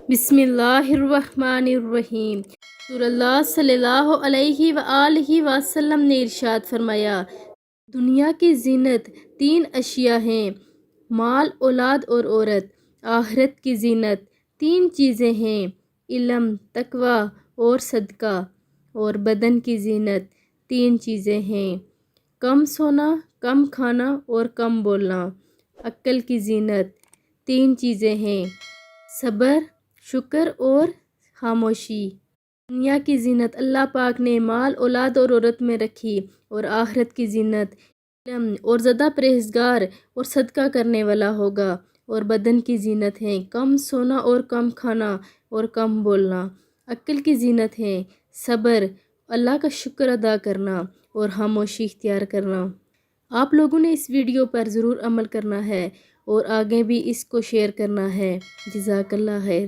بسم اللہ الرحمن الرحیم۔ رسول اللہ صلی اللہ علیہ وآلہ وسلم نے ارشاد فرمایا، دنیا کی زینت 3 اشیاء ہیں، مال، اولاد اور عورت۔ آخرت کی زینت 3 چیزیں ہیں، علم، تقوی اور صدقہ۔ اور بدن کی زینت 3 چیزیں ہیں، کم سونا، کم کھانا اور کم بولنا۔ عقل کی زینت 3 چیزیں ہیں، صبر، شکر اور خاموشی۔ دنیا کی زینت اللہ پاک نے مال، اولاد اور عورت میں رکھی، اور آخرت کی زینت علم اور زیادہ پرہیزگار اور صدقہ کرنے والا ہوگا۔ اور بدن کی زینت ہے کم سونا اور کم کھانا اور کم بولنا۔ عقل کی زینت ہے صبر، اللہ کا شکر ادا کرنا اور خاموشی اختیار کرنا۔ آپ لوگوں نے اس ویڈیو پر ضرور عمل کرنا ہے اور آگے بھی اس کو شیئر کرنا ہے۔ جزاک اللہ خیر۔